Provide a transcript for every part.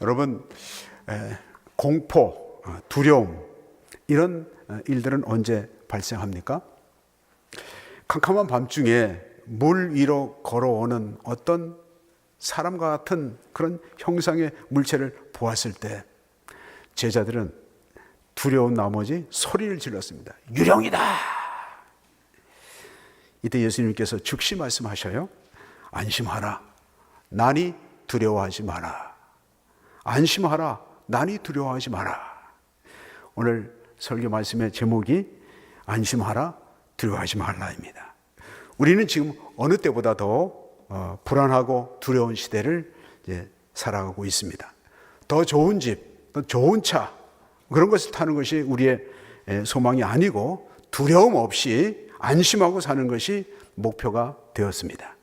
여러분, 공포, 두려움 이런 일들은 언제 발생합니까? 캄캄한 밤중에 물 위로 걸어오는 어떤 사람과 같은 그런 형상의 물체를 보았을 때 제자들은 두려운 나머지 소리를 질렀습니다. 유령이다! 이때 예수님께서 즉시 말씀하셔요. 안심하라. 난이 두려워하지 마라. 안심하라. 난이 두려워하지 마라. 오늘 설교 말씀의 제목이 안심하라. 두려워하지 말라입니다. 우리는 지금 어느 때보다 더 불안하고 두려운 시대를 살아가고 있습니다. 더 좋은 집, 더 좋은 차 그런 것을 타는 것이 우리의 소망이 아니고 두려움 없이 안심하고 사는 것이 목표가 되었습니다.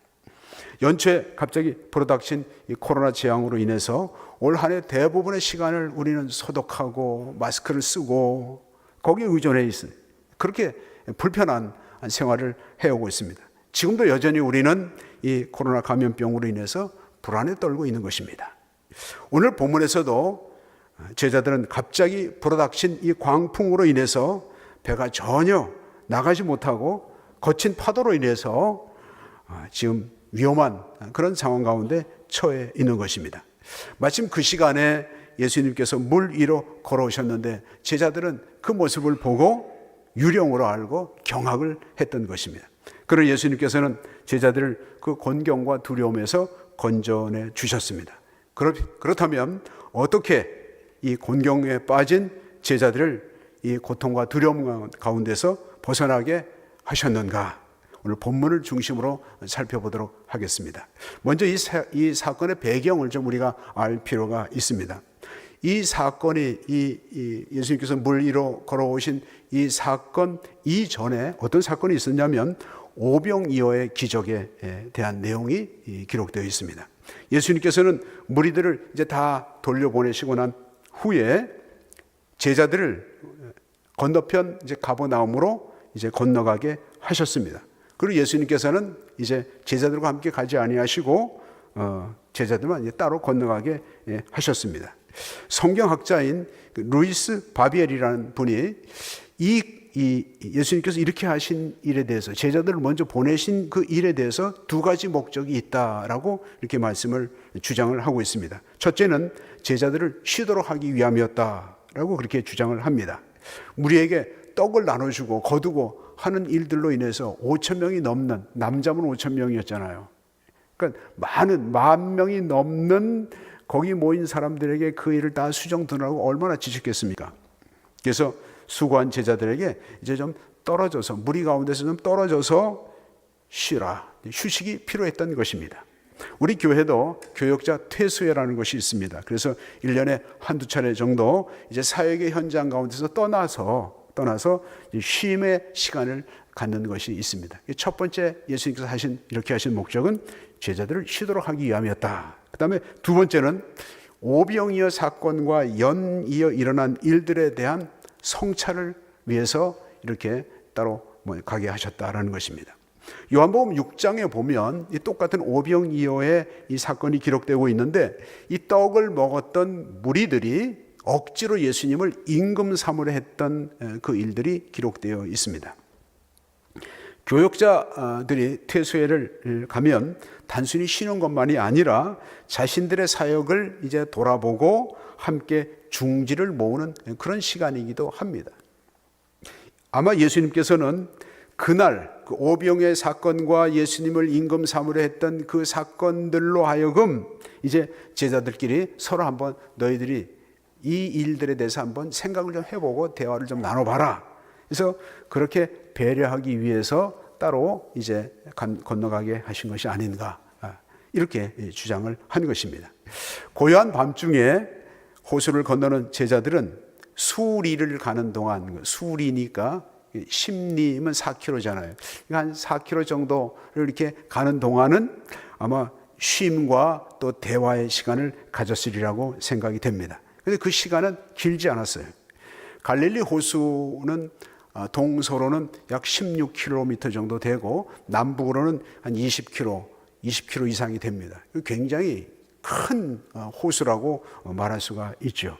연초에 갑자기 불어닥친 이 코로나 재앙으로 인해서 올 한 해 대부분의 시간을 우리는 소독하고 마스크를 쓰고 거기에 의존해 있습니다. 그렇게 불편한 생활을 해오고 있습니다. 지금도 여전히 우리는 이 코로나 감염병으로 인해서 불안에 떨고 있는 것입니다. 오늘 본문에서도 제자들은 갑자기 불어닥친 이 광풍으로 인해서 배가 전혀 나가지 못하고 거친 파도로 인해서 지금 위험한 그런 상황 가운데 처해 있는 것입니다. 마침 그 시간에 예수님께서 물 위로 걸어오셨는데 제자들은 그 모습을 보고 유령으로 알고 경악을 했던 것입니다. 그러나 예수님께서는 제자들을 그 곤경과 두려움에서 건져내 주셨습니다. 그렇다면 어떻게 이 곤경에 빠진 제자들을 이 고통과 두려움 가운데서 벗어나게 하셨는가? 오늘 본문을 중심으로 살펴보도록 하겠습니다. 먼저 이 사건의 배경을 좀 우리가 알 필요가 있습니다. 이 사건이 예수님께서 물 위로 걸어오신 이 사건 이전에 어떤 사건이 있었냐면 오병이어의 기적에 대한 내용이 기록되어 있습니다. 예수님께서는 무리들을 이제 다 돌려보내시고 난 후에 제자들을 건너편 이제 가버나움으로 이제 건너가게 하셨습니다. 그리고 예수님께서는 이제 제자들과 함께 가지 아니하시고 제자들만 이제 따로 건너가게 하셨습니다. 성경학자인 루이스 바비엘이라는 분이 예수님께서 이렇게 하신 일에 대해서 제자들을 먼저 보내신 그 일에 대해서 두 가지 목적이 있다라고 이렇게 말씀을 주장을 하고 있습니다. 첫째는 제자들을 쉬도록 하기 위함이었다라고 그렇게 주장을 합니다. 우리에게 떡을 나눠주고 거두고 하는 일들로 인해서 5천 명이 넘는 남자분 5천 명이었잖아요. 그러니까 많은 10,000명이 넘는 거기 모인 사람들에게 그 일을 다 수정드리라고 얼마나 지쳤겠습니까? 그래서 수고한 제자들에게 이제 좀 떨어져서 무리 가운데서 좀 떨어져서 쉬라. 휴식이 필요했던 것입니다. 우리 교회도 교역자 퇴소회라는 것이 있습니다. 그래서 1년에 한두 차례 정도 이제 사역의 현장 가운데서 떠나서 쉼의 시간을 갖는 것이 있습니다. 첫 번째 예수님께서 이렇게 하신 목적은 제자들을 쉬도록 하기 위함이었다. 그 다음에 두 번째는 오병이어 사건과 연이어 일어난 일들에 대한 성찰을 위해서 이렇게 따로 가게 하셨다라는 것입니다. 요한복음 6장에 보면 이 똑같은 오병이어의 이 사건이 기록되고 있는데 이 떡을 먹었던 무리들이 억지로 예수님을 임금 삼으려 했던 그 일들이 기록되어 있습니다. 교역자들이 퇴소회를 가면 단순히 쉬는 것만이 아니라 자신들의 사역을 이제 돌아보고 함께 중지를 모으는 그런 시간이기도 합니다. 아마 예수님께서는 그날 그 오병의 사건과 예수님을 임금 삼으려 했던 그 사건들로 하여금 이제 제자들끼리 서로 한번 너희들이 이 일들에 대해서 한번 생각을 좀 해보고 대화를 좀 나눠봐라. 그래서 그렇게 배려하기 위해서 따로 이제 건너가게 하신 것이 아닌가 이렇게 주장을 한 것입니다. 고요한 밤중에 호수를 건너는 제자들은 수리를 가는 동안 수리니까 심리면 4km잖아요. 한 4km 정도를 이렇게 가는 동안은 아마 쉼과 또 대화의 시간을 가졌으리라고 생각이 됩니다. 그런데 그 시간은 길지 않았어요. 갈릴리 호수는 동서로는 약 16km 정도 되고 남북으로는 한 20km 이상이 됩니다. 굉장히 큰 호수라고 말할 수가 있죠.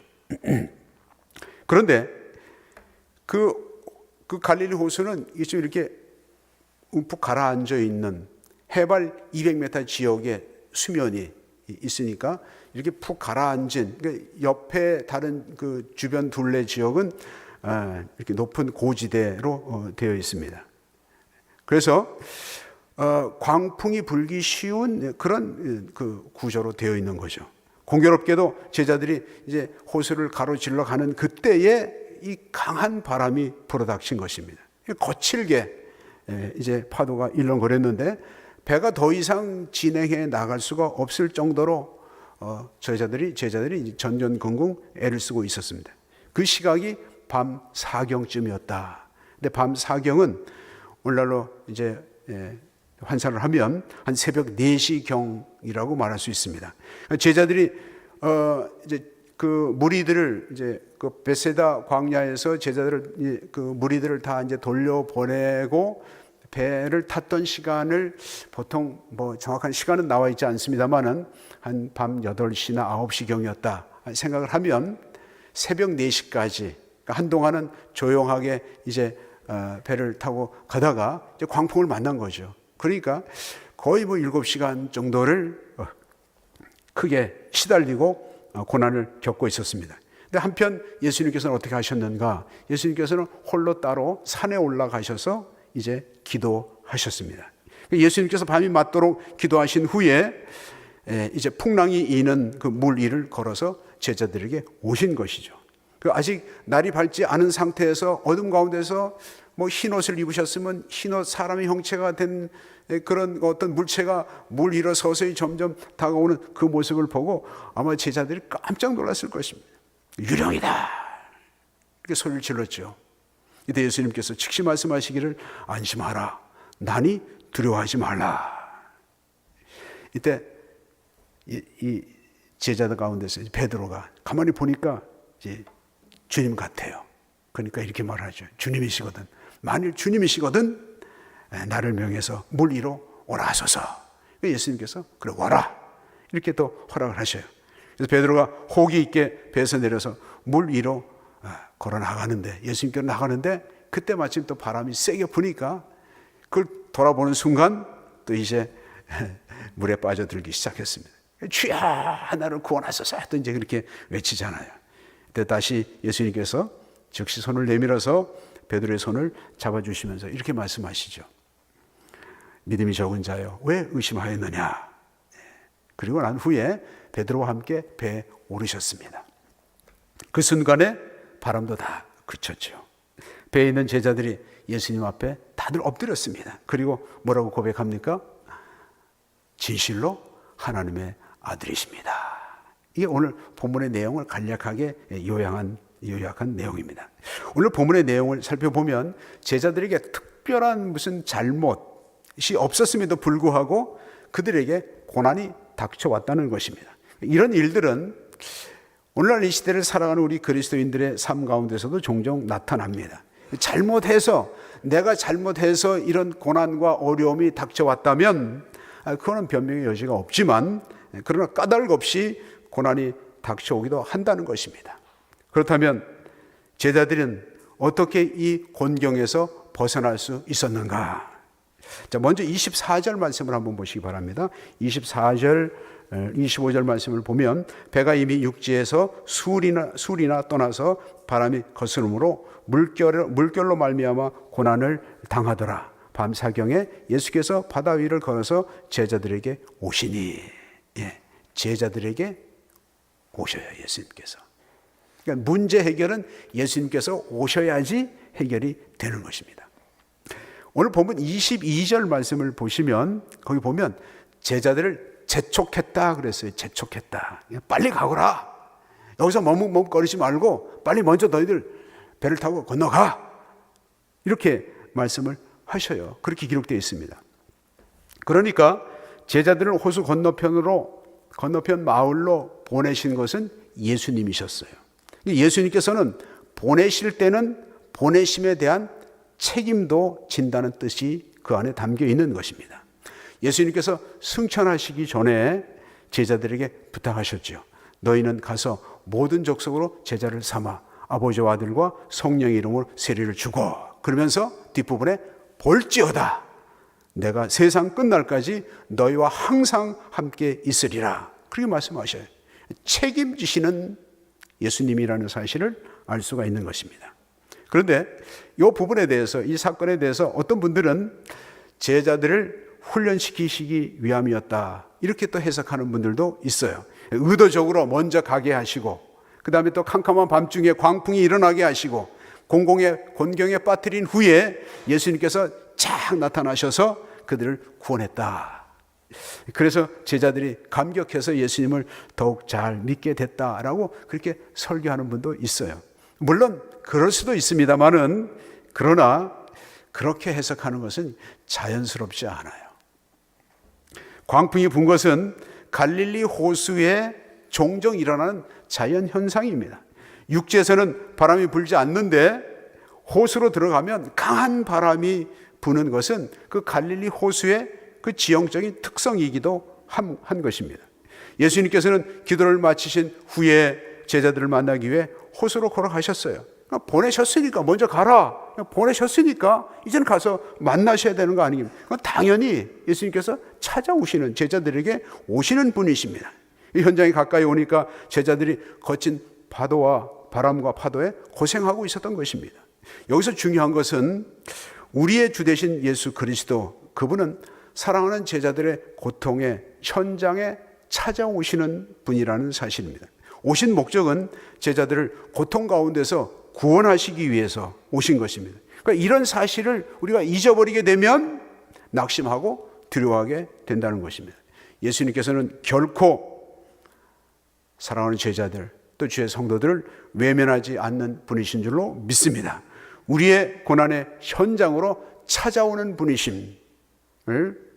그런데 그 갈릴리 호수는 좀 이렇게 움푹 가라앉아 있는 해발 200m 지역의 수면이 있으니까 이렇게 푹 가라앉은, 그러니까 옆에 다른 그 주변 둘레 지역은 이렇게 높은 고지대로 되어 있습니다. 그래서 광풍이 불기 쉬운 그런 그 구조로 되어 있는 거죠. 공교롭게도 제자들이 이제 호수를 가로질러 가는 그때에 이 강한 바람이 불어닥친 것입니다. 거칠게 이제 파도가 일렁거렸는데 배가 더 이상 진행해 나갈 수가 없을 정도로 제자들이 전전긍긍 애를 쓰고 있었습니다. 그 시각이 밤 4경쯤이었다. 근데 밤 4경은 오늘날로 이제 환산을 하면 한 새벽 4시경이라고 말할 수 있습니다. 제자들이 이제 그 무리들을 이제 그 베세다 광야에서 제자들을 그 무리들을 다 이제 돌려보내고 배를 탔던 시간을 보통 뭐 정확한 시간은 나와 있지 않습니다만은 한 밤 8시나 9시경이었다 생각을 하면 새벽 4시까지, 그러니까 한동안은 조용하게 이제 배를 타고 가다가 이제 광풍을 만난 거죠. 그러니까 거의 뭐 7시간 정도를 크게 시달리고 고난을 겪고 있었습니다. 근데 한편 예수님께서는 어떻게 하셨는가? 예수님께서는 홀로 따로 산에 올라가셔서 이제 기도하셨습니다. 예수님께서 밤이 맞도록 기도하신 후에 이제 풍랑이 이는 그 물 위를 걸어서 제자들에게 오신 것이죠. 아직 날이 밝지 않은 상태에서 어둠 가운데서 뭐 흰옷을 입으셨으면 흰옷 사람의 형체가 된 그런 어떤 물체가 물 위로 서서히 점점 다가오는 그 모습을 보고 아마 제자들이 깜짝 놀랐을 것입니다. 유령이다 이렇게 소리를 질렀죠. 이때 예수님께서 즉시 말씀하시기를 안심하라, 나니 두려워하지 말라. 이때 이 제자들 가운데서 베드로가 가만히 보니까 이제 주님 같아요. 그러니까 이렇게 말하죠. 주님이시거든, 만일 주님이시거든 나를 명해서 물 위로 오라 하소서. 예수님께서 그래 와라 이렇게 또 허락을 하셔요. 그래서 베드로가 호기 있게 배에서 내려서 물 위로 걸어 나가는데, 예수님께로 나가는데 그때 마침 또 바람이 세게 부니까 그걸 돌아보는 순간 또 이제 물에 빠져들기 시작했습니다. 주야 나를 구원하소서 또 이제 그렇게 외치잖아요. 그때 다시 예수님께서 즉시 손을 내밀어서 베드로의 손을 잡아주시면서 이렇게 말씀하시죠. 믿음이 적은 자여 왜 의심하였느냐. 그리고 난 후에 베드로와 함께 배에 오르셨습니다. 그 순간에 바람도 다 그쳤죠. 배에 있는 제자들이 예수님 앞에 다들 엎드렸습니다. 그리고 뭐라고 고백합니까? 진실로 하나님의 아들이십니다. 이게 오늘 본문의 내용을 간략하게 요약한 내용입니다. 오늘 본문의 내용을 살펴보면 제자들에게 특별한 무슨 잘못이 없었음에도 불구하고 그들에게 고난이 닥쳐왔다는 것입니다. 이런 일들은 오늘날 이 시대를 살아가는 우리 그리스도인들의 삶 가운데서도 종종 나타납니다. 내가 잘못해서 이런 고난과 어려움이 닥쳐왔다면 그거는 변명의 여지가 없지만, 그러나 까닭 없이 고난이 닥쳐오기도 한다는 것입니다. 그렇다면 제자들은 어떻게 이 곤경에서 벗어날 수 있었는가? 자, 먼저 24절 말씀을 한번 보시기 바랍니다. 24절, 25절 말씀을 보면 배가 이미 육지에서 술이나 떠나서 바람이 거스름으로 물결로 말미암아 고난을 당하더라. 밤 사경에 예수께서 바다 위를 걸어서 제자들에게 오시니, 제자들에게 오셔요, 예수님께서. 그러니까 문제 해결은 예수님께서 오셔야지 해결이 되는 것입니다. 오늘 본문 22절 말씀을 보시면 거기 보면 제자들을 재촉했다 그랬어요. 재촉했다. 빨리 가거라. 여기서 머뭇거리지 말고 빨리 먼저 너희들 배를 타고 건너가. 이렇게 말씀을 하셔요. 그렇게 기록되어 있습니다. 그러니까 제자들을 호수 건너편 마을로 보내신 것은 예수님이셨어요. 예수님께서는 보내실 때는 보내심에 대한 책임도 진다는 뜻이 그 안에 담겨 있는 것입니다. 예수님께서 승천하시기 전에 제자들에게 부탁하셨죠. 너희는 가서 모든 족속으로 제자를 삼아 아버지와 아들과 성령의 이름으로 세례를 주고, 그러면서 뒷부분에 볼지어다 내가 세상 끝날까지 너희와 항상 함께 있으리라, 그렇게 말씀하셔요. 책임지시는 예수님이라는 사실을 알 수가 있는 것입니다. 그런데 이 부분에 대해서, 이 사건에 대해서 어떤 분들은 제자들을 훈련시키시기 위함이었다, 이렇게 또 해석하는 분들도 있어요. 의도적으로 먼저 가게 하시고, 그 다음에 또 캄캄한 밤중에 광풍이 일어나게 하시고, 공공의 곤경에 빠뜨린 후에 예수님께서 쫙 나타나셔서 그들을 구원했다. 그래서 제자들이 감격해서 예수님을 더욱 잘 믿게 됐다라고 그렇게 설교하는 분도 있어요. 물론 그럴 수도 있습니다만은, 그러나 그렇게 해석하는 것은 자연스럽지 않아요. 광풍이 분 것은 갈릴리 호수에 종종 일어나는 자연 현상입니다. 육지에서는 바람이 불지 않는데 호수로 들어가면 강한 바람이 부는 것은 그 갈릴리 호수의 그 지형적인 특성이기도 한 것입니다. 예수님께서는 기도를 마치신 후에 제자들을 만나기 위해 호수로 걸어가셨어요. 보내셨으니까 먼저 가라, 보내셨으니까 이제는 가서 만나셔야 되는 거 아닙니까? 당연히 예수님께서 찾아오시는, 제자들에게 오시는 분이십니다. 이 현장에 가까이 오니까 제자들이 거친 파도와 바람과 파도에 고생하고 있었던 것입니다. 여기서 중요한 것은 우리의 주 되신 예수 그리스도, 그분은 사랑하는 제자들의 고통의 현장에 찾아오시는 분이라는 사실입니다. 오신 목적은 제자들을 고통 가운데서 구원하시기 위해서 오신 것입니다. 그러니까 이런 사실을 우리가 잊어버리게 되면 낙심하고 두려워하게 된다는 것입니다. 예수님께서는 결코 사랑하는 제자들, 또 주의 성도들을 외면하지 않는 분이신 줄로 믿습니다. 우리의 고난의 현장으로 찾아오는 분이심을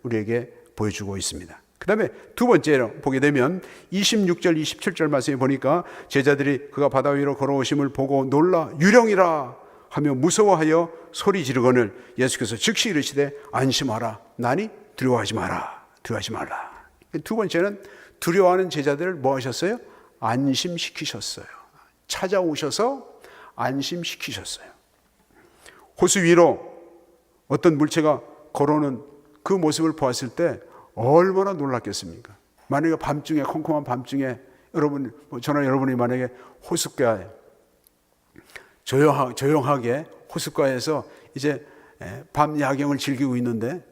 우리에게 보여주고 있습니다. 그 다음에 두 번째로 보게 되면 26절 27절 말씀에 보니까 제자들이 그가 바다 위로 걸어오심을 보고 놀라 유령이라 하며 무서워하여 소리 지르거늘 예수께서 즉시 이르시되 안심하라, 나니 두려워하지 마라, 두려워하지 말라. 두 번째는 두려워하는 제자들을 뭐 하셨어요? 안심시키셨어요. 찾아오셔서 안심시키셨어요. 호수 위로 어떤 물체가 걸어오는 그 모습을 보았을 때 얼마나 놀랐겠습니까? 만약에 밤중에, 컴컴한 밤중에 저나 여러분이 만약에 호숫가에 조용하게 호숫가에서 이제 밤 야경을 즐기고 있는데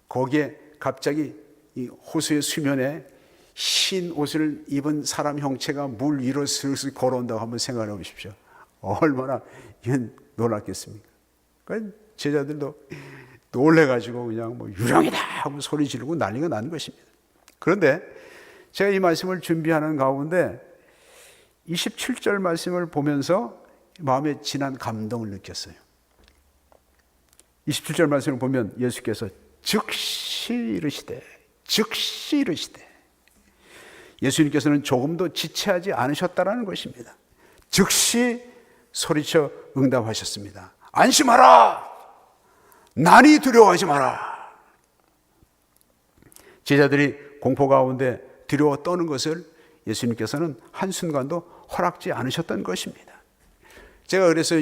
거기에 갑자기 이 호수의 수면에 흰 옷을 입은 사람 형체가 물 위로 슬슬 걸어온다고 한번 생각해 보십시오. 얼마나 놀랐겠습니까? 그러니까 제자들도 놀래가지고 그냥 뭐 유령이다 하고 소리 지르고 난리가 난 것입니다. 그런데 제가 이 말씀을 준비하는 가운데 27절 말씀을 보면서 마음에 진한 감동을 느꼈어요. 27절 말씀을 보면 예수께서 즉시 이르시되 예수님께서는 조금도 지체하지 않으셨다라는 것입니다. 즉시 소리쳐 응답하셨습니다. 안심하라, 나니 두려워하지 마라. 제자들이 공포 가운데 두려워 떠는 것을 예수님께서는 한순간도 허락지 않으셨던 것입니다. 제가 그래서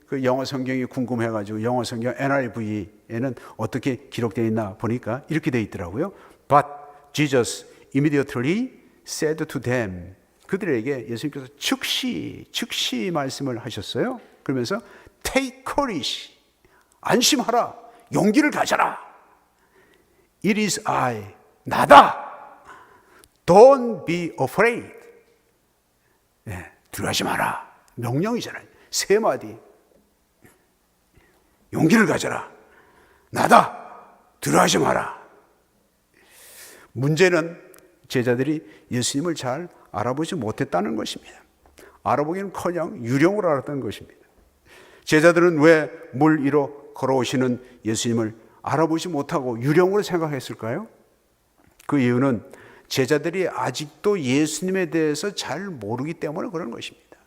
그 영어 성경이 궁금해가지고 영어 성경 NIV에는 어떻게 기록되어 있나 보니까 이렇게 되어 있더라고요. But Jesus immediately said to them. 그들에게 예수님께서 즉시 말씀을 하셨어요. 그러면서 Take courage. 안심하라. 용기를 가져라. It is I. 나다. Don't be afraid. 네, 두려워하지 마라. 명령이잖아요. 세 마디. 용기를 가져라. 나다. 두려워하지 마라. 문제는 제자들이 예수님을 잘 알아보지 못했다는 것입니다. 알아보기는커녕 유령으로 알았던 것입니다. 제자들은 왜 물 위로 걸어오시는 예수님을 알아보지 못하고 유령으로 생각했을까요? 그 이유는 제자들이 아직도 예수님에 대해서 잘 모르기 때문에 그런 것입니다.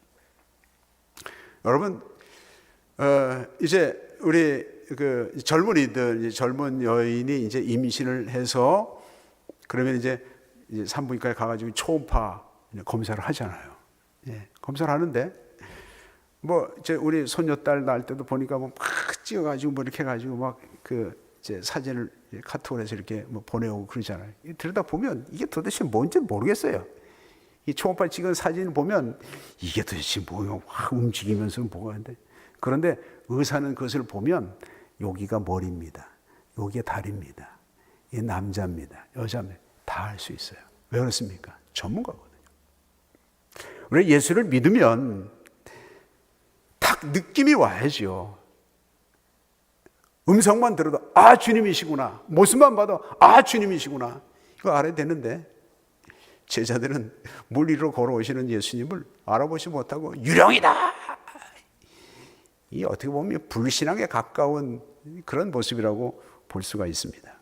여러분, 이제 우리 그 젊은이들, 젊은 여인이 이제 임신을 해서 그러면 이제 이제 산부인과에 가가지고 초음파 검사를 하잖아요. 예, 검사를 하는데 뭐 이제 우리 손녀딸 낳을 때도 보니까 뭐 막 찍어가지고 뭐 이렇게 해가지고 막 그 이제 사진을 카톡으로 해서 이렇게 뭐 보내오고 그러잖아요. 들여다 보면 이게 도대체 뭔지 모르겠어요. 이 초음파 찍은 사진을 보면 이게 도대체 뭐야, 확 움직이면서 뭐가 하는데, 그런데 의사는 그것을 보면 여기가 머리입니다, 여기가 다리입니다, 이게 남자입니다, 여자입니다, 다 알 수 있어요. 왜 그렇습니까? 전문가거든요. 우리 예수를 믿으면 딱 느낌이 와야죠. 음성만 들어도 아 주님이시구나, 모습만 봐도 아 주님이시구나, 이거 알아야 되는데 제자들은 물 위로 걸어오시는 예수님을 알아보지 못하고 유령이다, 이 어떻게 보면 불신앙에 가까운 그런 모습이라고 볼 수가 있습니다.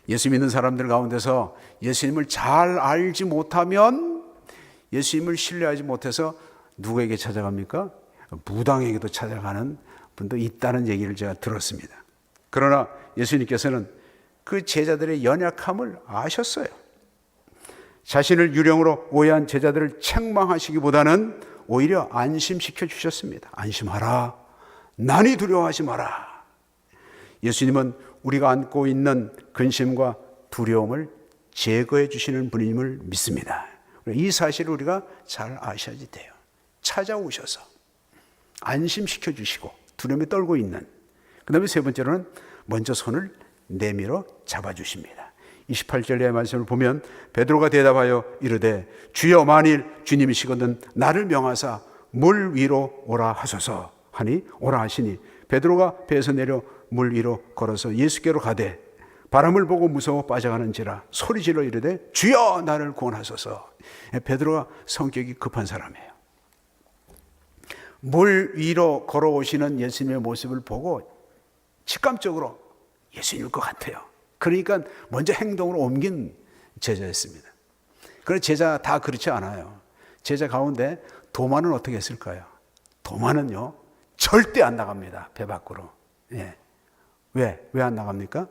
예수 믿는 사람들 가운데서 예수님을 잘 알지 못하면, 예수님을 신뢰하지 못해서 누구에게 찾아갑니까? 무당에게도 찾아가는 분도 있다는 얘기를 제가 들었습니다. 그러나 예수님께서는 그 제자들의 연약함을 아셨어요. 자신을 유령으로 오해한 제자들을 책망하시기보다는 오히려 안심시켜 주셨습니다. 안심하라, 난이 두려워하지 마라. 예수님은 우리가 안고 있는 근심과 두려움을 제거해 주시는 분임을 믿습니다. 이 사실을 우리가 잘 아셔야 돼요. 찾아오셔서 안심시켜 주시고 두려움에 떨고 있는, 그 다음에 세 번째로는 먼저 손을 내밀어 잡아주십니다. 28절의 말씀을 보면 베드로가 대답하여 이르되 주여 만일 주님이시거든 나를 명하사 물 위로 오라 하소서 하니 오라 하시니 베드로가 배에서 내려 물 위로 걸어서 예수께로 가되 바람을 보고 무서워 빠져가는지라 소리질러 이르되 주여 나를 구원하소서. 베드로가 성격이 급한 사람이에요. 물 위로 걸어오시는 예수님의 모습을 보고 직감적으로 예수님일 것 같아요. 그러니까 먼저 행동으로 옮긴 제자였습니다. 그런데 제자 다 그렇지 않아요. 제자 가운데 도마는 어떻게 했을까요? 도마는요 절대 안 나갑니다, 배 밖으로. 예. 왜 안 나갑니까?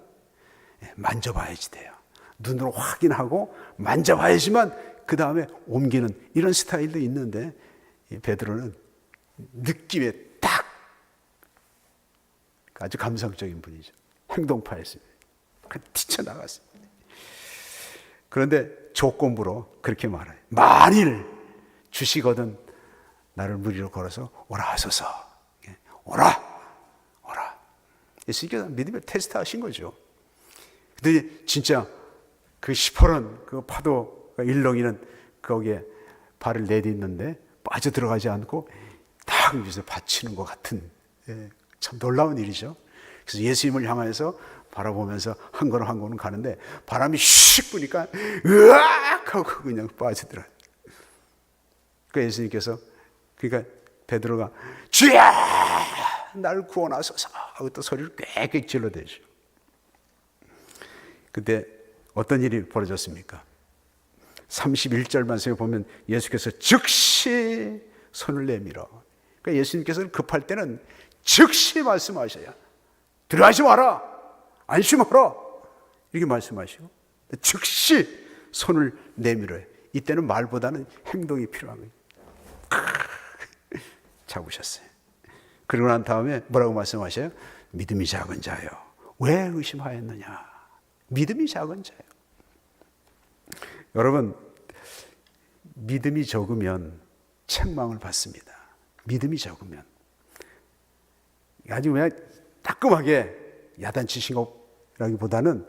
예, 만져봐야지 돼요. 눈으로 확인하고 만져봐야지만 그 다음에 옮기는 이런 스타일도 있는데, 베드로는 느낌에 딱, 아주 감성적인 분이죠. 행동파였습니다. 뛰쳐나갔습니다. 그런데 조건부로 그렇게 말해요. 만일 주시거든 나를 물 위로 걸어서 오라 하소서. 오라. 예수님께서 믿음의 테스트 하신 거죠. 근데 진짜 그 시퍼런 그 파도가 일렁이는 거기에 발을 내딛는데 빠져 들어가지 않고 딱 여기서 받치는 것 같은, 참 놀라운 일이죠. 그래서 예수님을 향해서 바라보면서 한 걸음 한 걸음 가는데 바람이 슉 부니까 으악 하고 그냥 빠지더라. 그러니까 예수님께서, 그러니까 베드로가 주여 나를 구원하소서 하고 또 소리를 꽥꽥 질러대죠. 그때 어떤 일이 벌어졌습니까? 31절 말씀에 보면 예수께서 즉시 손을 내밀어. 그러니까 예수님께서는 급할 때는 즉시 말씀하셔야, 들어가지 마라, 안심하라 이렇게 말씀하시고 즉시 손을 내밀어요. 이때는 말보다는 행동이 필요한 거예요. 잡으셨어요. 그러고 난 다음에 뭐라고 말씀하셔요? 믿음이 작은 자요, 왜 의심하였느냐. 믿음이 작은 자요. 여러분, 믿음이 적으면 책망을 받습니다. 믿음이 적으면 아주 그냥 따끔하게 야단치신 것라기보다는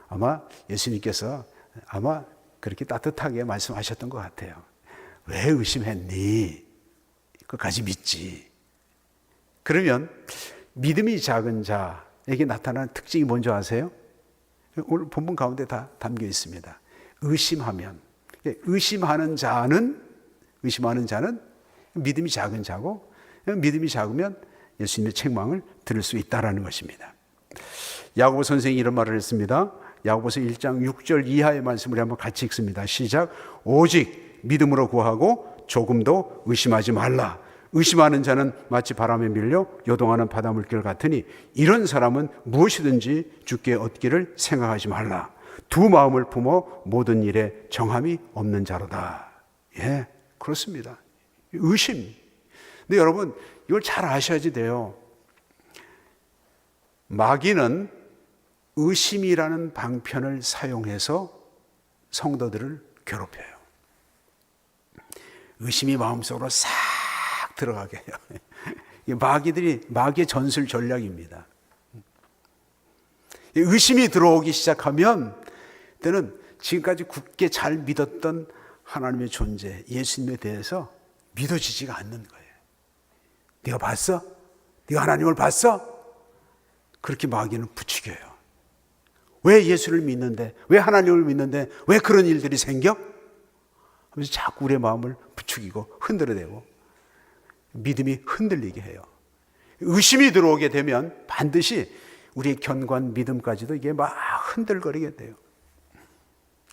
아마 예수님께서 아마 그렇게 따뜻하게 말씀하셨던 것 같아요. 왜 의심했니? 끝까지 믿지. 그러면 믿음이 작은 자에게 나타나는 특징이 뭔지 아세요? 오늘 본문 가운데 다 담겨 있습니다. 의심하면, 의심하는 자는 믿음이 작은 자고, 믿음이 작으면 예수님의 책망을 들을 수 있다라는 것입니다. 야고보 선생이 이런 말을 했습니다. 야고보서 1장 6절 이하의 말씀을 한번 같이 읽습니다. 시작. 오직 믿음으로 구하고 조금도 의심하지 말라. 의심하는 자는 마치 바람에 밀려 요동하는 바닷물결 같으니 이런 사람은 무엇이든지 주께 얻기를 생각하지 말라. 두 마음을 품어 모든 일에 정함이 없는 자로다. 예, 그렇습니다. 의심. 근데 여러분, 이걸 잘 아셔야지 돼요. 마귀는 의심이라는 방편을 사용해서 성도들을 괴롭혀요. 의심이 마음속으로 싹 들어가게 해요. 마귀의 전술 전략입니다. 의심이 들어오기 시작하면 그때는 지금까지 굳게 잘 믿었던 하나님의 존재, 예수님에 대해서 믿어지지가 않는 거예요. 네가 봤어? 네가 하나님을 봤어? 그렇게 마귀는 부추겨요. 왜 예수를 믿는데, 왜 하나님을 믿는데 왜 그런 일들이 생겨? 하면서 자꾸 우리의 마음을 부추기고 흔들어대고 믿음이 흔들리게 해요. 의심이 들어오게 되면 반드시 우리의 견고한 믿음까지도 이게 막 흔들거리게 돼요.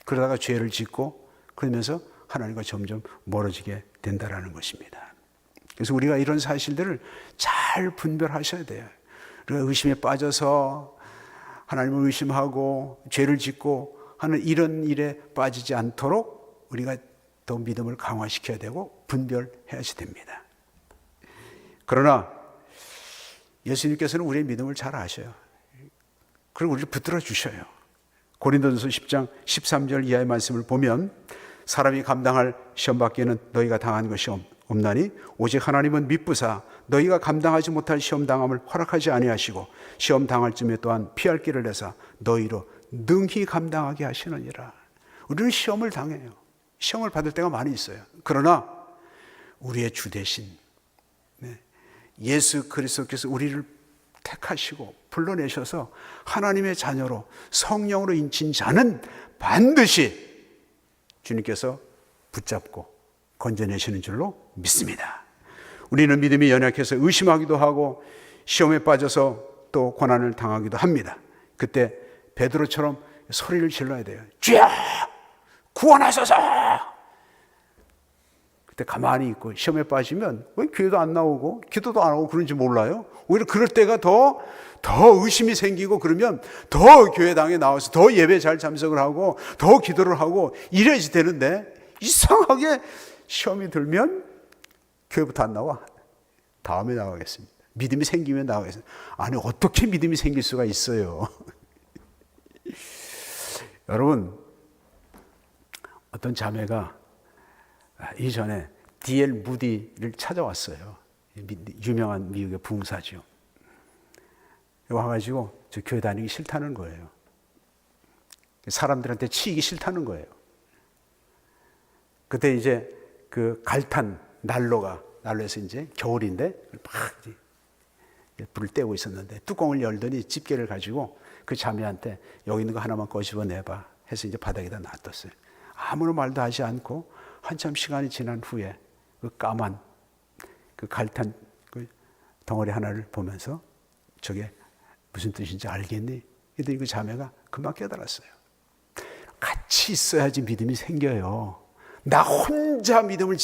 그러다가 죄를 짓고 그러면서 하나님과 점점 멀어지게 된다는 것입니다. 그래서 우리가 이런 사실들을 잘 분별하셔야 돼요. 우리가 의심에 빠져서 하나님을 의심하고 죄를 짓고 하는 이런 일에 빠지지 않도록 우리가 더 믿음을 강화시켜야 되고 분별해야 됩니다. 그러나 예수님께서는 우리의 믿음을 잘 아셔요. 그리고 우리를 붙들어 주셔요. 고린도전서 10장 13절 이하의 말씀을 보면 사람이 감당할 시험밖에는 너희가 당한 것이 없나니 오직 하나님은 미쁘사 너희가 감당하지 못할 시험 당함을 허락하지 아니하시고 시험 당할 쯤에 또한 피할 길을 내사 너희로 능히 감당하게 하시느니라. 우리는 시험을 당해요. 시험을 받을 때가 많이 있어요. 그러나 우리의 주 대신 예수 그리스도께서 우리를 택하시고 불러내셔서 하나님의 자녀로 성령으로 인친 자는 반드시 주님께서 붙잡고 건져내시는 줄로 믿습니다. 우리는 믿음이 연약해서 의심하기도 하고 시험에 빠져서 또 고난을 당하기도 합니다. 그때 베드로처럼 소리를 질러야 돼요. 주여 구원하소서. 그때 가만히 있고 시험에 빠지면 왜 교회도 안 나오고 기도도 안 하고 그런지 몰라요? 오히려 그럴 때가 더 의심이 생기고 그러면 더 교회당에 나와서 더 예배 잘 참석을 하고 더 기도를 하고 이래야지 되는데 이상하게 시험이 들면 교회부터 안 나와. 다음에 나가겠습니다. 믿음이 생기면 나가겠습니다. 아니 어떻게 믿음이 생길 수가 있어요? 여러분 어떤 자매가 이전에 D.L. 무디를 찾아왔어요. 유명한 미국의 부흥사죠. 와가지고 저 교회 다니기 싫다는 거예요. 사람들한테 치이기 싫다는 거예요. 그때 이제 그 갈탄 난로에서 이제 겨울인데 막 불을 떼고 있었는데 뚜껑을 열더니 집게를 가지고 그 자매한테 여기 있는 거 하나만 꺼집어 내봐 해서 이제 바닥에다 놔뒀어요. 아무런 말도 하지 않고 한참 시간이 지난 후에 그 까만 그 갈탄 그 덩어리 하나를 보면서 저게 무슨 뜻인지 알겠니? 그랬더니 그 자매가 금방 깨달았어요. 같이 있어야지 믿음이 생겨요. 나 혼자 믿음을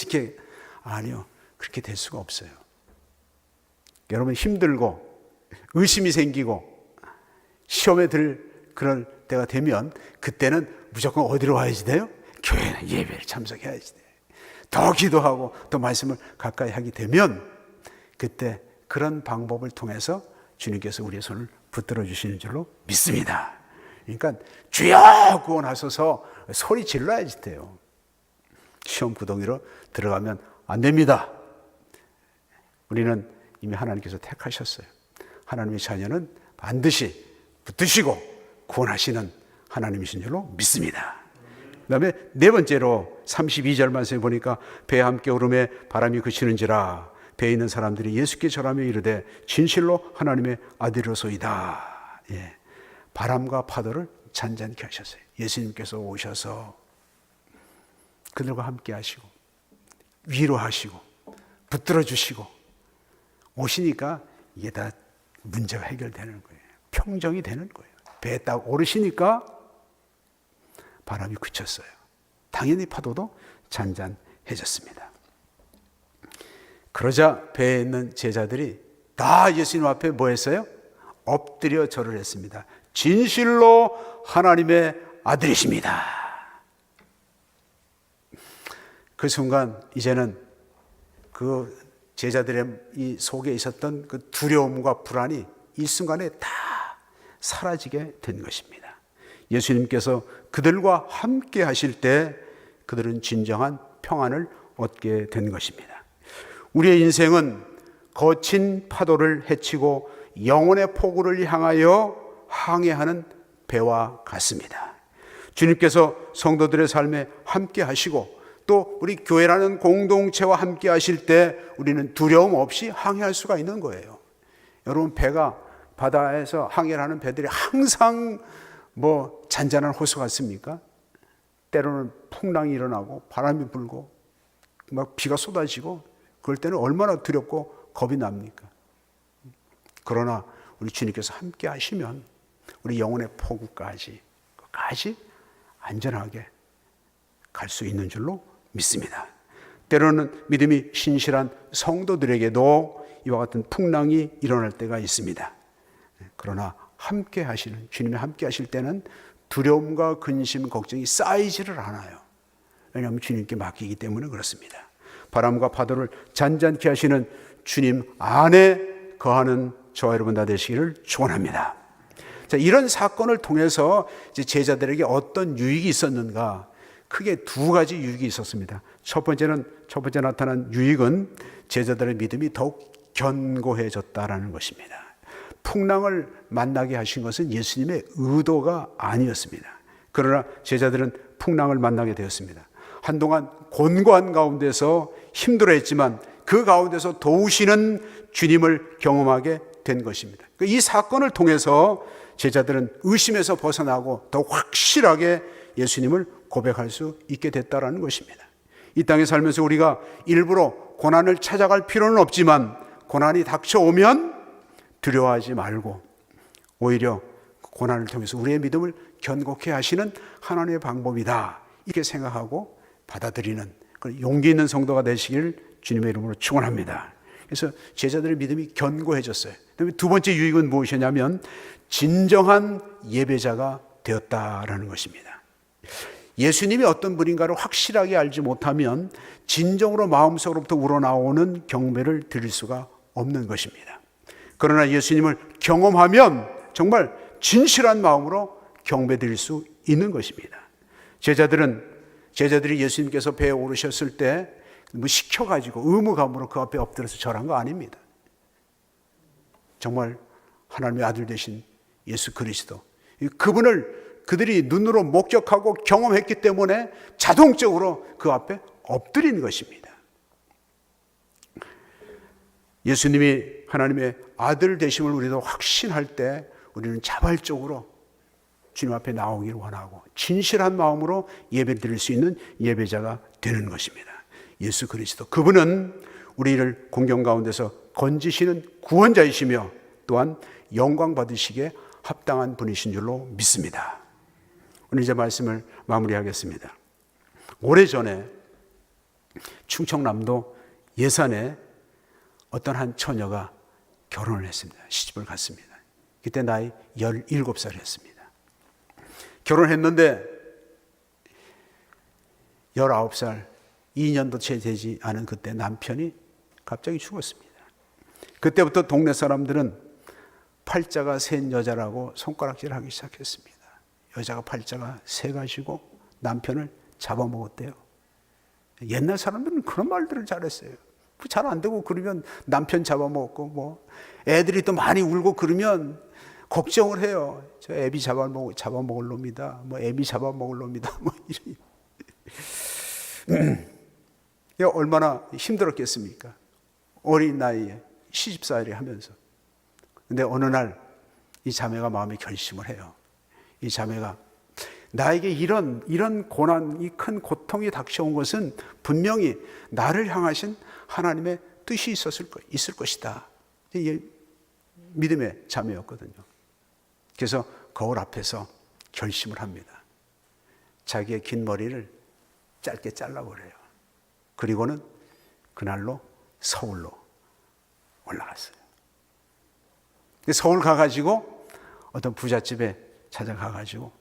아니요. 그렇게 될 수가 없어요. 여러분 힘들고 의심이 생기고 시험에 들 그럴 때가 되면 그때는 무조건 어디로 와야지 돼요? 교회는 예배를 참석해야지 돼요. 더 기도하고 또 말씀을 가까이 하게 되면 그때 그런 방법을 통해서 주님께서 우리의 손을 붙들어 주시는 줄로 믿습니다. 그러니까 주여 구원하소서 소리 질러야지 돼요. 시험 구덩이로 들어가면 안 됩니다. 우리는 이미 하나님께서 택하셨어요. 하나님의 자녀는 반드시 붙드시고 구원하시는 하나님이신 줄로 믿습니다. 그 다음에 네 번째로 32절 말씀에 보니까 배에 함께 오름에 바람이 그치는지라 배에 있는 사람들이 예수께 절하며 이르되 진실로 하나님의 아들이로소이다. 예. 바람과 파도를 잔잔케 하셨어요. 예수님께서 오셔서 그들과 함께 하시고 위로하시고 붙들어 주시고 오시니까 이게 다 문제가 해결되는 거예요. 평정이 되는 거예요. 배에 딱 오르시니까 바람이 그쳤어요. 당연히 파도도 잔잔해졌습니다. 그러자 배에 있는 제자들이 다 예수님 앞에 뭐 했어요? 엎드려 절을 했습니다. 진실로 하나님의 아들이십니다. 그 순간 이제는 그 제자들의 이 속에 있었던 그 두려움과 불안이 일순간에 다 사라지게 된 것입니다. 예수님께서 그들과 함께 하실 때 그들은 진정한 평안을 얻게 된 것입니다. 우리의 인생은 거친 파도를 헤치고 영혼의 포구를 향하여 항해하는 배와 같습니다. 주님께서 성도들의 삶에 함께 하시고 또 우리 교회라는 공동체와 함께 하실 때 우리는 두려움 없이 항해할 수가 있는 거예요. 여러분, 배가 바다에서 항해를 하는 배들이 항상 잔잔한 호수 같습니까? 때로는 풍랑이 일어나고 바람이 불고 막 비가 쏟아지고 그럴 때는 얼마나 두렵고 겁이 납니까? 그러나 우리 주님께서 함께 하시면 우리 영혼의 포구까지 안전하게 갈 수 있는 줄로 믿습니다. 때로는 믿음이 신실한 성도들에게도 이와 같은 풍랑이 일어날 때가 있습니다. 그러나 함께 하시는 주님이 함께 하실 때는 두려움과 근심, 걱정이 쌓이지를 않아요. 왜냐하면 주님께 맡기기 때문에 그렇습니다. 바람과 파도를 잔잔케 하시는 주님 안에 거하는 저와 여러분 다 되시기를 축원합니다. 자, 이런 사건을 통해서 이제 제자들에게 어떤 유익이 있었는가? 크게 두 가지 유익이 있었습니다. 첫 번째 나타난 유익은 제자들의 믿음이 더욱 견고해졌다라는 것입니다. 풍랑을 만나게 하신 것은 예수님의 의도가 아니었습니다. 그러나 제자들은 풍랑을 만나게 되었습니다. 한동안 곤고한 가운데서 힘들어했지만 그 가운데서 도우시는 주님을 경험하게 된 것입니다. 이 사건을 통해서 제자들은 의심에서 벗어나고 더 확실하게 예수님을 고백할 수 있게 됐다라는 것입니다. 이 땅에 살면서 우리가 일부러 고난을 찾아갈 필요는 없지만 고난이 닥쳐오면 두려워하지 말고 오히려 고난을 통해서 우리의 믿음을 견고케 하시는 하나님의 방법이다, 이렇게 생각하고 받아들이는 용기 있는 성도가 되시길 주님의 이름으로 축원합니다. 그래서 제자들의 믿음이 견고해졌어요. 그다음에 두 번째 유익은 무엇이냐면 진정한 예배자가 되었다라는 것입니다. 예수님이 어떤 분인가를 확실하게 알지 못하면 진정으로 마음속으로부터 우러나오는 경배를 드릴 수가 없는 것입니다. 그러나 예수님을 경험하면 정말 진실한 마음으로 경배 드릴 수 있는 것입니다. 제자들이 예수님께서 배에 오르셨을 때 시켜가지고 의무감으로 그 앞에 엎드려서 절한 거 아닙니다. 정말 하나님의 아들 되신 예수 그리스도, 그분을 그들이 눈으로 목격하고 경험했기 때문에 자동적으로 그 앞에 엎드린 것입니다. 예수님이 하나님의 아들 되심을 우리도 확신할 때 우리는 자발적으로 주님 앞에 나오기를 원하고 진실한 마음으로 예배드릴 수 있는 예배자가 되는 것입니다. 예수 그리스도, 그분은 우리를 공경 가운데서 건지시는 구원자이시며 또한 영광 받으시기에 합당한 분이신 줄로 믿습니다. 오늘 이제 말씀을 마무리하겠습니다. 오래전에 충청남도 예산에 어떤 한 처녀가 결혼을 했습니다. 시집을 갔습니다. 그때 나이 17살이었습니다. 결혼했는데 19살, 2년도 채 되지 않은 그때 남편이 갑자기 죽었습니다. 그때부터 동네 사람들은 팔자가 센 여자라고 손가락질하기 시작했습니다. 여자가 팔자가 세가지고 남편을 잡아먹었대요. 옛날 사람들은 그런 말들을 잘했어요. 잘 안 되고 그러면 남편 잡아먹고 애들이 또 많이 울고 그러면 걱정을 해요. 저 애비 잡아먹을 놈이다. 애비 잡아먹을 놈이다. 이런. 얼마나 힘들었겠습니까? 어린 나이에 시집살이 하면서. 근데 어느 날 이 자매가 마음에 결심을 해요. 이 자매가 나에게 이런 고난, 이 큰 고통이 닥쳐온 것은 분명히 나를 향하신 하나님의 뜻이 있을 것이다. 이게 믿음의 자매였거든요. 그래서 거울 앞에서 결심을 합니다. 자기의 긴 머리를 짧게 잘라버려요. 그리고는 그날로 서울로 올라갔어요. 서울 가가지고 어떤 부잣집에 찾아가가지고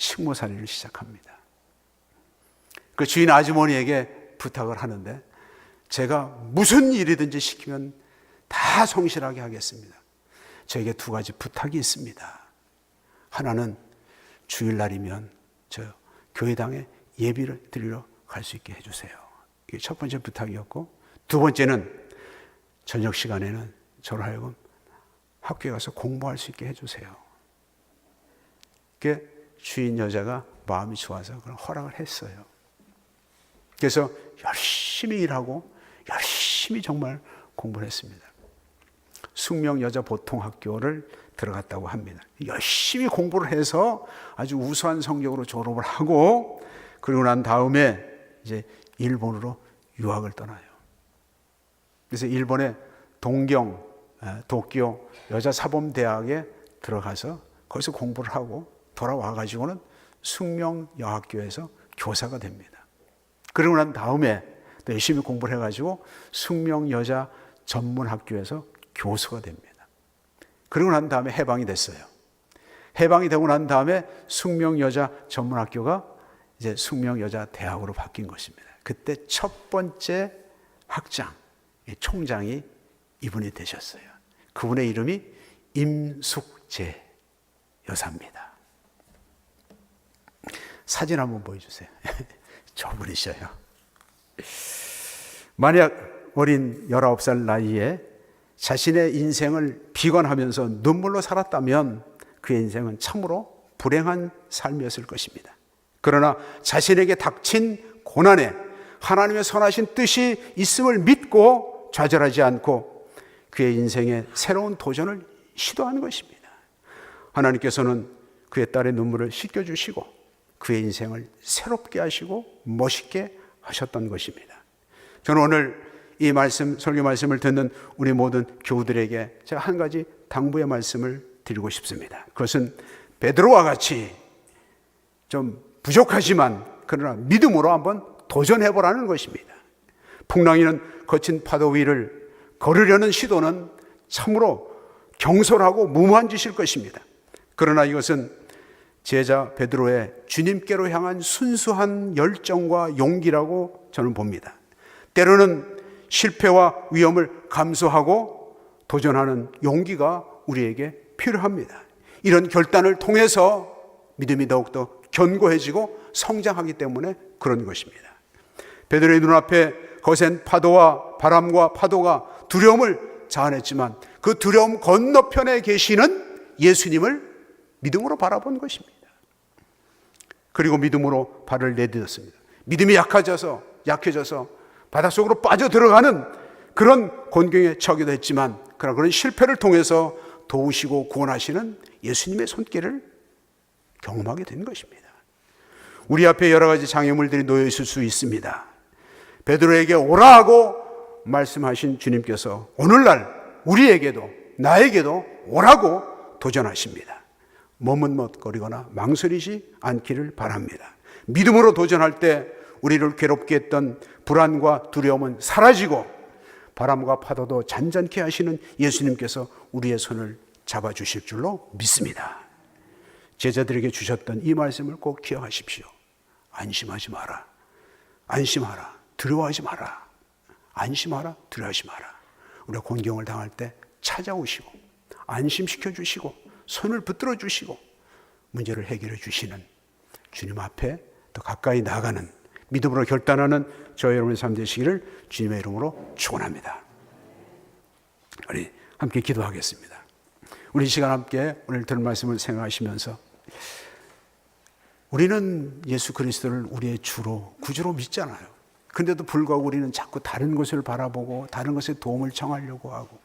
식모살이를 시작합니다. 그 주인 아주머니에게 부탁을 하는데 제가 무슨 일이든지 시키면 다 성실하게 하겠습니다. 저에게 두 가지 부탁이 있습니다. 하나는 주일날이면 저 교회당에 예비를 드리러 갈 수 있게 해주세요. 이게 첫 번째 부탁이었고, 두 번째는 저녁 시간에는 저를 하여금 학교에 가서 공부할 수 있게 해주세요. 그게 주인 여자가 마음이 좋아서 그런 허락을 했어요. 그래서 열심히 일하고 열심히 정말 공부를 했습니다. 숙명 여자 보통학교를 들어갔다고 합니다. 열심히 공부를 해서 아주 우수한 성적으로 졸업을 하고, 그리고 난 다음에 이제 일본으로 유학을 떠나요. 그래서 일본의 도쿄 여자사범대학에 들어가서 거기서 공부를 하고 돌아와 가지고는 숙명여학교에서 교사가 됩니다. 그러고 난 다음에 또 열심히 공부를 해가지고 숙명여자 전문학교에서 교수가 됩니다. 그러고 난 다음에 해방이 됐어요. 해방이 되고 난 다음에 숙명여자 전문학교가 이제 숙명여자대학으로 바뀐 것입니다. 그때 첫 번째 학장, 총장이 이분이 되셨어요. 그분의 이름이 임숙재 여사입니다. 사진 한번 보여주세요. 저분이셔요. 만약 어린 19살 나이에 자신의 인생을 비관하면서 눈물로 살았다면 그의 인생은 참으로 불행한 삶이었을 것입니다. 그러나 자신에게 닥친 고난에 하나님의 선하신 뜻이 있음을 믿고 좌절하지 않고 그의 인생에 새로운 도전을 시도하는 것입니다. 하나님께서는 그의 딸의 눈물을 씻겨주시고 그의 인생을 새롭게 하시고 멋있게 하셨던 것입니다. 저는 오늘 이 말씀, 설교 말씀을 듣는 우리 모든 교우들에게 제가 한 가지 당부의 말씀을 드리고 싶습니다. 그것은 베드로와 같이 좀 부족하지만 그러나 믿음으로 한번 도전해보라는 것입니다. 풍랑이는 거친 파도 위를 걸으려는 시도는 참으로 경솔하고 무모한 짓일 것입니다. 그러나 이것은 제자 베드로의 주님께로 향한 순수한 열정과 용기라고 저는 봅니다. 때로는 실패와 위험을 감수하고 도전하는 용기가 우리에게 필요합니다. 이런 결단을 통해서 믿음이 더욱더 견고해지고 성장하기 때문에 그런 것입니다. 베드로의 눈앞에 거센 파도와 바람과 파도가 두려움을 자아냈지만 그 두려움 건너편에 계시는 예수님을 믿음으로 바라본 것입니다. 그리고 믿음으로 발을 내딛었습니다. 믿음이 약해져서 바닷속으로 빠져들어가는 그런 곤경에 처하기도 했지만 그러나 그런 실패를 통해서 도우시고 구원하시는 예수님의 손길을 경험하게 된 것입니다. 우리 앞에 여러 가지 장애물들이 놓여 있을 수 있습니다. 베드로에게 오라 하고 말씀하신 주님께서 오늘날 우리에게도 나에게도 오라고 도전하십니다. 머뭇머뭇거리거나 망설이지 않기를 바랍니다. 믿음으로 도전할 때 우리를 괴롭게 했던 불안과 두려움은 사라지고 바람과 파도도 잔잔케 하시는 예수님께서 우리의 손을 잡아주실 줄로 믿습니다. 제자들에게 주셨던 이 말씀을 꼭 기억하십시오. 안심하지 마라. 안심하라. 두려워하지 마라. 안심하라. 두려워하지 마라. 우리가 곤경을 당할 때 찾아오시고 안심시켜 주시고 손을 붙들어 주시고 문제를 해결해 주시는 주님 앞에 더 가까이 나아가는 믿음으로 결단하는 저와 여러분의 삶 되시기를 주님의 이름으로 축원합니다. 우리 함께 기도하겠습니다. 우리 시간 함께 오늘 들은 말씀을 생각하시면서 우리는 예수 그리스도를 우리의 주로 구주로 믿잖아요. 그런데도 불구하고 우리는 자꾸 다른 것을 바라보고 다른 것에 도움을 청하려고 하고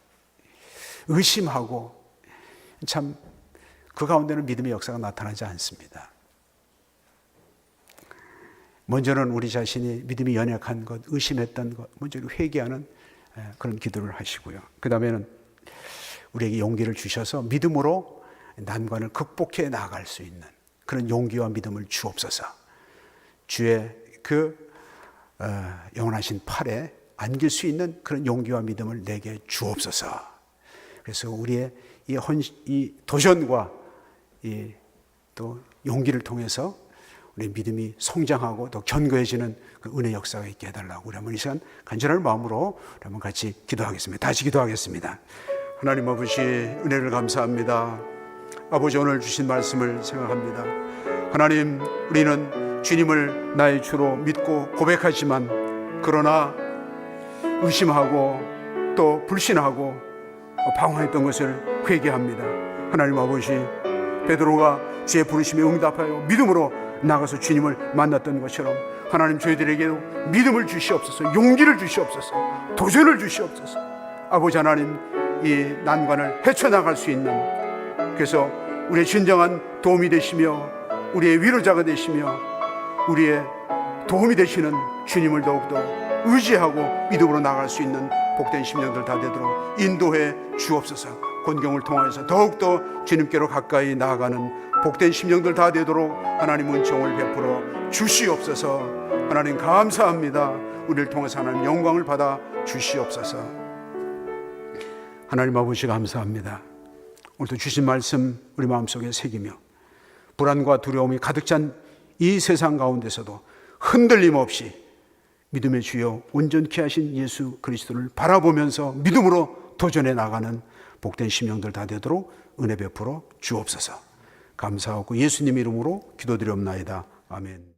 의심하고 참 그 가운데는 믿음의 역사가 나타나지 않습니다. 먼저는 우리 자신이 믿음이 연약한 것, 의심했던 것, 먼저 회개하는 그런 기도를 하시고요. 그 다음에는 우리에게 용기를 주셔서 믿음으로 난관을 극복해 나아갈 수 있는 그런 용기와 믿음을 주옵소서. 주의 그 영원하신 팔에 안길 수 있는 그런 용기와 믿음을 내게 주옵소서. 그래서 우리의 이 도전과 이 또 용기를 통해서 우리 믿음이 성장하고 더 견고해지는 그 은혜 역사가 있게 해달라고 우리 한번 이 시간 간절한 마음으로 한번 같이 기도하겠습니다. 다시 기도하겠습니다. 하나님 아버지, 은혜를 감사합니다. 아버지, 오늘 주신 말씀을 생각합니다. 하나님, 우리는 주님을 나의 주로 믿고 고백하지만 그러나 의심하고 또 불신하고 방황했던 것을 회개합니다. 하나님 아버지, 베드로가 주의 부르심에 응답하여 믿음으로 나가서 주님을 만났던 것처럼 하나님, 저희들에게도 믿음을 주시옵소서, 용기를 주시옵소서, 도전을 주시옵소서. 아버지 하나님, 이 난관을 헤쳐나갈 수 있는, 그래서 우리의 진정한 도움이 되시며 우리의 위로자가 되시며 우리의 도움이 되시는 주님을 더욱더 의지하고 믿음으로 나갈 수 있는 복된 심령들 다 되도록 인도해 주옵소서. 권경을 통하여서 더욱더 주님께로 가까이 나아가는 복된 심령들 다 되도록 하나님 은총을 베풀어 주시옵소서. 하나님 감사합니다. 우리를 통해서 하나님 영광을 받아 주시옵소서. 하나님 아버지 감사합니다. 오늘도 주신 말씀 우리 마음속에 새기며 불안과 두려움이 가득 찬 이 세상 가운데서도 흔들림 없이 믿음의 주여 온전케 하신 예수 그리스도를 바라보면서 믿음으로 도전해 나가는 복된 심령들 다 되도록 은혜 베풀어 주옵소서. 감사하고 예수님 이름으로 기도드리옵나이다. 아멘.